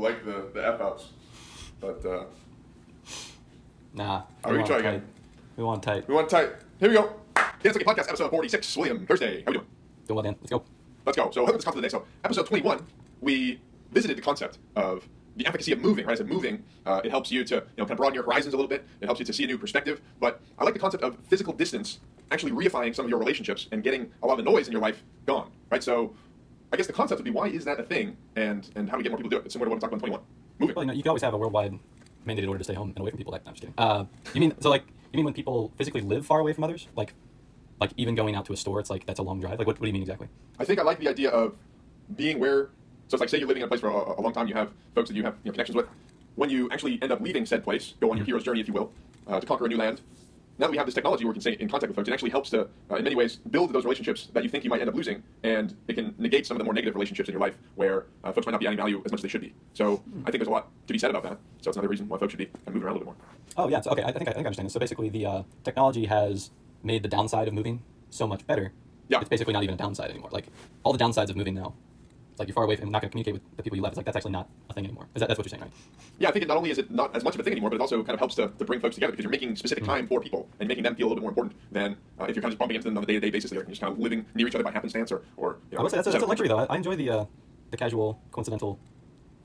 the F ups, but Nah. we can try again. We want tight. We want tight. Here we go. Dance Like a Podcast, episode 46. William, Thursday. How we doing? Doing well, Dan. Let's go. Let's go. So, welcome to this concept today. So, episode 21, we visited the concept of the efficacy of moving. Right? I said moving. It helps you to kind of broaden your horizons a little bit. It helps you to see a new perspective. But I like the concept of physical distance actually reifying some of your relationships and getting a lot of the noise in your life gone. Right? So, I guess the concept would be, why is that a thing, and how do we get more people to do it? It's similar to what we talked about in 21. Moving. Well, you can always have a worldwide mandated order to stay home and away from people. No, I'm just kidding. You mean when people physically live far away from others? Like even going out to a store, it's like that's a long drive. Like what do you mean exactly? I think I like the idea of being where. So it's like, say you're living in a place for a long time. You have folks that you have connections with. When you actually end up leaving said place, go on your hero's journey, if you will, to conquer a new land. Now that we have this technology where we can stay in contact with folks, it actually helps to, in many ways, build those relationships that you think you might end up losing, and it can negate some of the more negative relationships in your life where folks might not be adding value as much as they should be. So I think there's a lot to be said about that. So it's another reason why folks should be kind of moving around a little bit more. Oh yeah. So okay, I think I understand this. So basically, the technology has made the downside of moving so much better. Yeah. It's basically not even a downside anymore. Like all the downsides of moving now. It's like you're far away from, not going to communicate with the people you love. It's like that's actually not a thing anymore. That's what you're saying, right? Yeah, I think not only is it not as much of a thing anymore, but it also kind of helps to bring folks together because you're making specific time for people and making them feel a little bit more important than if you're kind of just bumping into them on a day-to-day basis. You're just kind of living near each other by happenstance or I would say that's a luxury though. I enjoy the casual, coincidental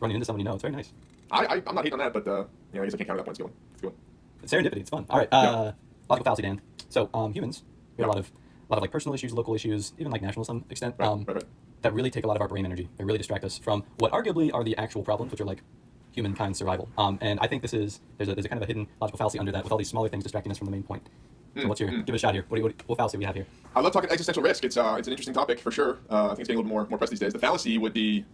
running into somebody you know. It's very nice. I'm not hating on that, but I guess I can't count that point. It's good. It's serendipity. It's fun. All right. Logical fallacy, Dan. So humans, we have a lot of like personal issues, local issues, even like national to some extent. Right. That really take a lot of our brain energy. They really distract us from what arguably are the actual problems, which are like humankind survival. And I think there's a kind of a hidden logical fallacy under that with all these smaller things distracting us from the main point. So give it a shot here. What fallacy do we have here? I love talking existential risk. It's an interesting topic for sure. I think it's getting a little more press these days. The fallacy would be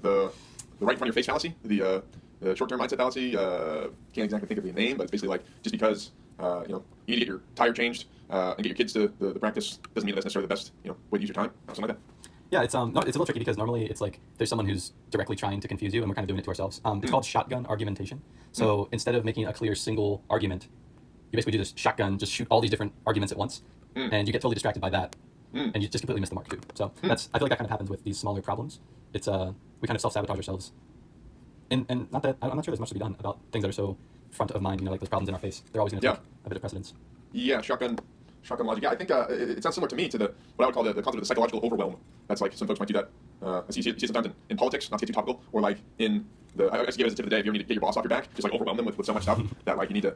the right in front of your face fallacy, the short-term mindset fallacy. Can't exactly think of the name, but it's basically like just because you need to get your tire changed and get your kids to the practice doesn't mean that's necessarily the best way to use your time. Something like that. Yeah, it's a little tricky because normally it's like there's someone who's directly trying to confuse you, and we're kind of doing it to ourselves. It's called shotgun argumentation. So instead of making a clear single argument, you basically do this shotgun, just shoot all these different arguments at once, and you get totally distracted by that, and you just completely miss the mark too. So I feel like that kind of happens with these smaller problems. It's we kind of self-sabotage ourselves, and not that I'm not sure there's much to be done about things that are so front of mind. Like those problems in our face, they're always going to take a bit of precedence. Yeah, shotgun logic. Yeah, I think it sounds similar to me to what I would call the concept of the psychological overwhelm. That's like some folks might do that. I see it sometimes in politics, not to get too topical, or like in I guess give it as a tip of the day. If you ever need to get your boss off your back, just like overwhelm them with so much stuff that like you need to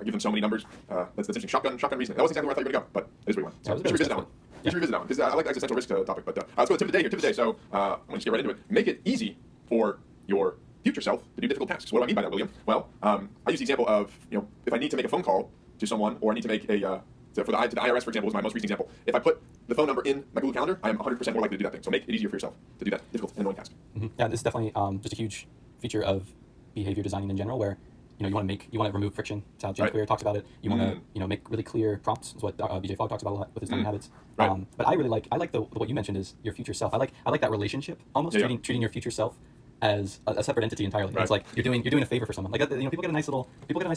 give them so many numbers. That's interesting. Shotgun reasoning. That wasn't exactly where I thought you were going to go, but that is where you went. So we should revisit that one. We should revisit that one because I like the existential risk topic. But let's go to tip of the day here. Tip of the day. So I'm going to get right into it. Make it easy for your future self to do difficult tasks. What do I mean by that, William? Well, I use the example of if I need to make a phone call to someone, or I need to make to the IRS, for example, is my most recent example. If I put the phone number in my Google Calendar, I am 100% more likely to do that thing. So make it easier for yourself to do that difficult and annoying task. Mm-hmm. Yeah, this is definitely just a huge feature of behavior designing in general, where you want to remove friction. It's how James Clear talks about it. You want to make really clear prompts. Is what BJ Fogg talks about a lot with his tiny habits. Right. But I like what you mentioned is your future self. I like that relationship almost treating your future self as a separate entity entirely. Right. It's like you're doing a favor for someone. Like people get a nice little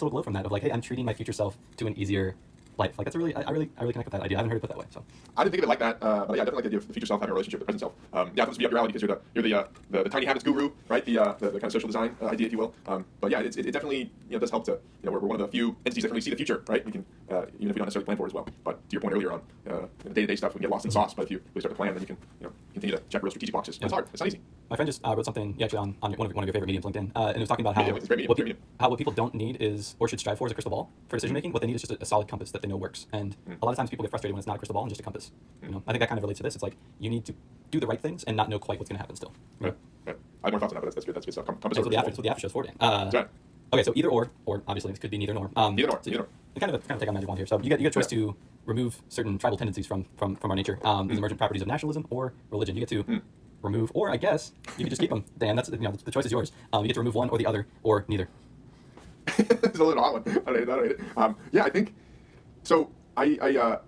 glow from that of like, hey, I'm treating my future self to an easier life. Like that's I really connect with that idea. I haven't heard it put that way. So I didn't think of it like that, but yeah, I definitely like the idea of the future self having a relationship with the present self. Yeah, this would be up your alley because you're the tiny habits guru, right? The kind of social design idea, if you will. But yeah, it definitely does help to we're one of the few entities that can really see the future, right? We can even if we don't necessarily plan for it as well. But to your point earlier on day-to-day stuff, we can get lost in the sauce. But if you really start to plan, then you can continue to check real strategic boxes. It's hard. It's not easy. My friend just wrote something actually on one of your favorite mediums, LinkedIn, and it was talking about how what people don't need is or should strive for is a crystal ball for decision making. What they need is just a solid compass that they know works. And a lot of times people get frustrated when it's not a crystal ball and just a compass. I think that kind of relates to this. It's like you need to do the right things and not know quite what's going to happen still. Right. I have more thoughts on that, but that's good stuff. Compass. That's what the after show's for, Dan. That's right. Okay, so either or obviously this could be neither nor. Neither nor. Kind of take on magic wand here. So you get a choice to remove certain tribal tendencies from our nature. These emergent properties of nationalism or religion. You get to remove, or I guess you can just keep them. Dan, that's the choice is yours. You get to remove one or the other or neither. It's a little hot one. I don't hate it. Yeah, I think so. I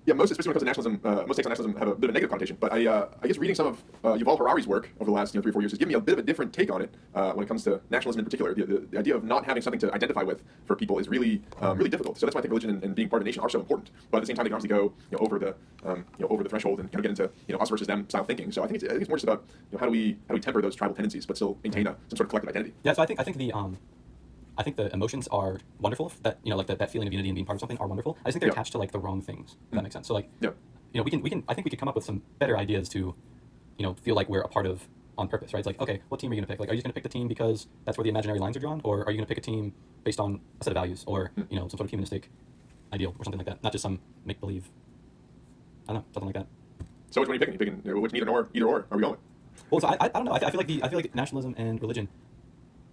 Yeah, most, especially when it comes to nationalism, most takes on nationalism have a bit of a negative connotation. But I guess reading some of Yuval Harari's work over the last 3 or 4 years has given me a bit of a different take on it when it comes to nationalism in particular. The idea of not having something to identify with for people is really really difficult. So that's why I think religion and being part of a nation are so important. But at the same time, they can obviously go over the over the threshold and kind of get into us versus them style thinking. So I think it's more just about how do we temper those tribal tendencies, but still maintain some sort of collective identity. Yeah, so I think the emotions are wonderful. That like that feeling of unity and being part of something are wonderful. I just think they're attached to like the wrong things. If that makes sense. So like, we can. I think we could come up with some better ideas to, feel like we're a part of on purpose, right? It's like, okay, what team are you gonna pick? Like, are you just gonna pick the team because that's where the imaginary lines are drawn, or are you gonna pick a team based on a set of values, or some sort of humanistic ideal, or something like that? Not just some make believe. I don't know, something like that. So which one are you picking? You picking which either or are we going? Well, so I don't know. I feel like nationalism and religion.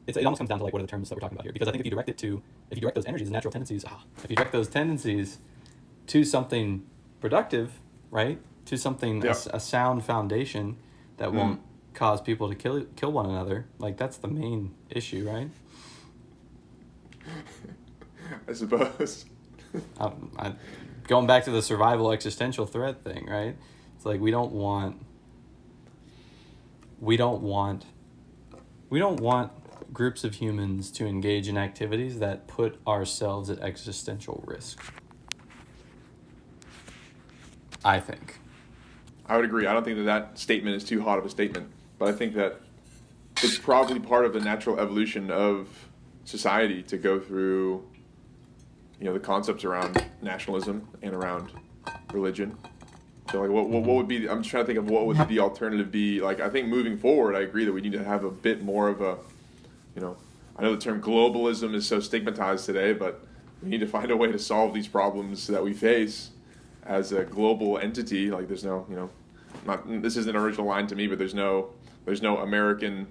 It almost comes down to like what are the terms that we're talking about here? Because I think if you direct those energies and natural tendencies, if you direct those tendencies to something productive, right? To something a sound foundation that won't cause people to kill one another. Like that's the main issue, right? I suppose. Going back to the survival existential threat thing, right? It's like we don't want groups of humans to engage in activities that put ourselves at existential risk. I think. I would agree. I don't think that statement is too hot of a statement, but I think that it's probably part of the natural evolution of society to go through, the concepts around nationalism and around religion. So like, what would be? I'm just trying to think of what would the alternative be. Like, I think moving forward, I agree that we need to have a bit more of a, I know the term globalism is so stigmatized today, but we need to find a way to solve these problems that we face as a global entity. Like, there's no, this isn't an original line to me, but there's no American,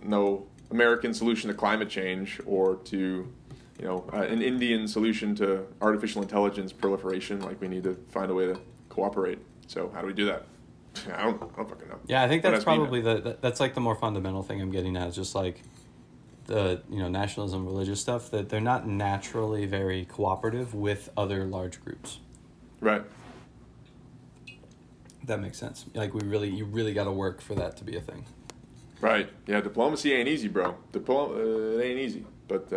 no American solution to climate change or to, an Indian solution to artificial intelligence proliferation. Like, we need to find a way to cooperate. So how do we do that? I don't fucking know. Yeah, I think that's probably that's like the more fundamental thing I'm getting at is just like the nationalism, religious stuff, that they're not naturally very cooperative with other large groups. Right. That makes sense. Like you really got to work for that to be a thing. Right. Yeah. Diplomacy ain't easy, bro. It ain't easy, but